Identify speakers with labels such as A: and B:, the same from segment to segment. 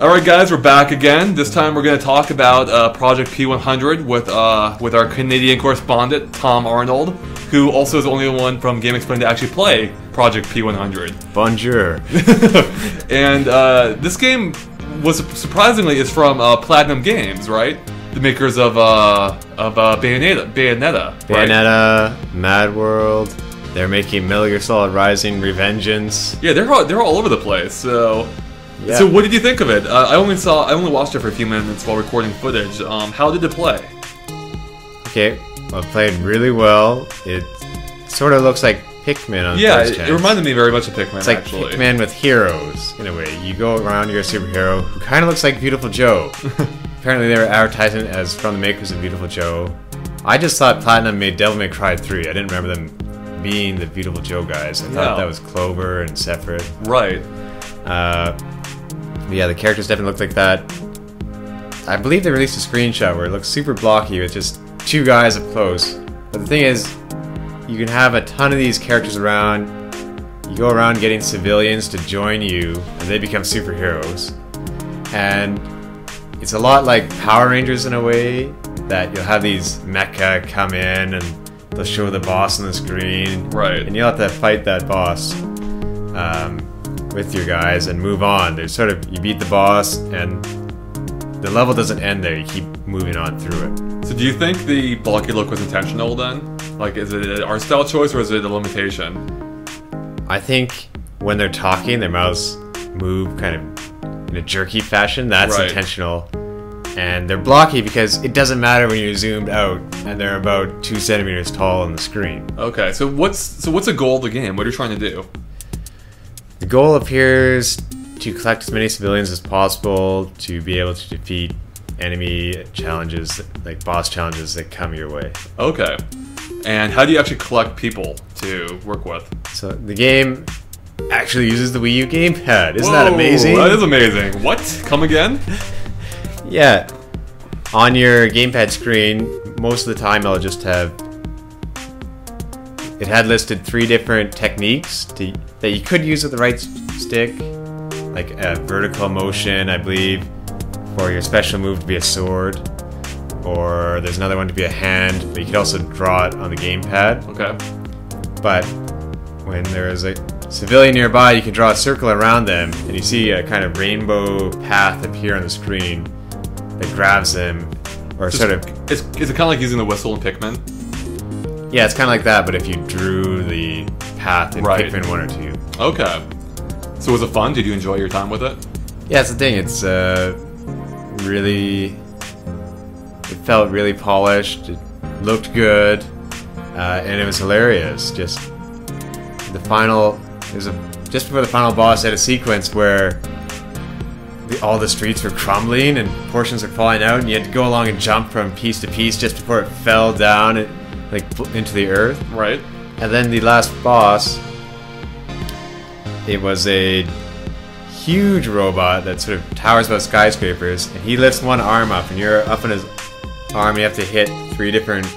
A: Alright guys, we're back again. This time we're going to talk about Project P-100 with our Canadian correspondent, Tom Arnold, who also is the only one from GameXplain to actually play Project P-100.
B: Bonjour.
A: And this game was surprisingly is from Platinum Games, right? The makers of Bayonetta. Right?
B: Bayonetta, Mad World. They're making Metal Gear Solid Rising, Revengeance.
A: Yeah, they're all over the place. So.
B: Yeah.
A: So what did you think of it? I only watched it for a few minutes while recording footage. How did it play?
B: Okay, well, it played really well. It sort of looks like Pikmin on first chance.
A: It reminded me very much of Pikmin.
B: It's like
A: actually.
B: Pikmin with heroes, in a way. You go around, you're a superhero who kind of looks like Beautiful Joe. Apparently they were advertising it as from the makers of Beautiful Joe. I just thought Platinum made Devil May Cry 3. I didn't remember them being the Beautiful Joe guys. I thought that was Clover and Sephiroth.
A: Right.
B: Yeah, the characters definitely look like that. I believe they released a screenshot where it looks super blocky with just two guys up close. But the thing is, you can have a ton of these characters around. You go around getting civilians to join you, and they become superheroes. And it's a lot like Power Rangers in a way, that you'll have these mecha come in and they'll show the boss on the screen.
A: Right. And
B: you'll have to fight that boss. With your guys and move on. There's sort of, you beat the boss and the level doesn't end there, you keep moving on through it.
A: So do you think the blocky look was intentional then? Like, is it an art style choice or is it a limitation?
B: I think when they're talking, their mouths move kind of in a jerky fashion. That's intentional. And they're blocky because it doesn't matter when you're zoomed out and they're about 2 centimeters tall on the screen.
A: Okay, so what's a goal of the game? What are you trying to do?
B: The goal appears to collect as many civilians as possible to be able to defeat enemy challenges, like boss challenges that come your way.
A: Okay. And how do you actually collect people to work with?
B: So the game actually uses the Wii U GamePad. Isn't that amazing?
A: That is amazing. What? Come again?
B: Yeah. On your GamePad screen, most of the time it'll just have... It had listed 3 different techniques that you could use with the right stick, like a vertical motion, I believe, for your special move to be a sword, or there's another one to be a hand, but you could also draw it on the gamepad.
A: Okay.
B: But when there is a civilian nearby, you can draw a circle around them, and you see a kind of rainbow path appear on the screen that grabs them, or is it
A: kind of like using the whistle in Pikmin?
B: Yeah, it's kind of like that, but if you drew the path in Pikmin 1 or 2.
A: Okay. So was it fun? Did you enjoy your time with it?
B: Yeah, that's the thing. It's really... It felt really polished. It looked good. And it was hilarious. Just the final... just before the final boss, had a sequence where all the streets were crumbling and portions were falling out, and you had to go along and jump from piece to piece just before it fell down. Like into the earth.
A: Right.
B: And then the last boss, it was a huge robot that sort of towers about skyscrapers, and he lifts one arm up, and you're up on his arm, you have to hit 3 different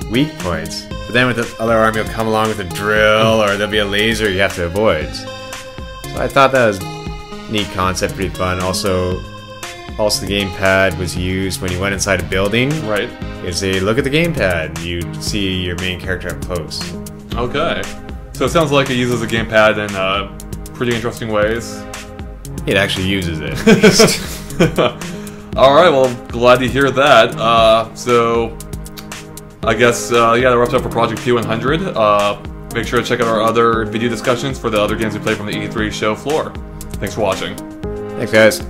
B: weak points. But then with the other arm, you'll come along with a drill, or there'll be a laser you have to avoid. So I thought that was a neat concept, pretty fun. Also the gamepad was used when you went inside a building.
A: Right.
B: It's a look at the gamepad, and you see your main character up close.
A: Okay. So it sounds like it uses the gamepad in pretty interesting ways.
B: It actually uses it.
A: Alright, well, glad to hear that. So, I guess, that wraps up for Project P-100. Make sure to check out our other video discussions for the other games we played from the E3 show floor. Thanks for watching.
B: Thanks, guys.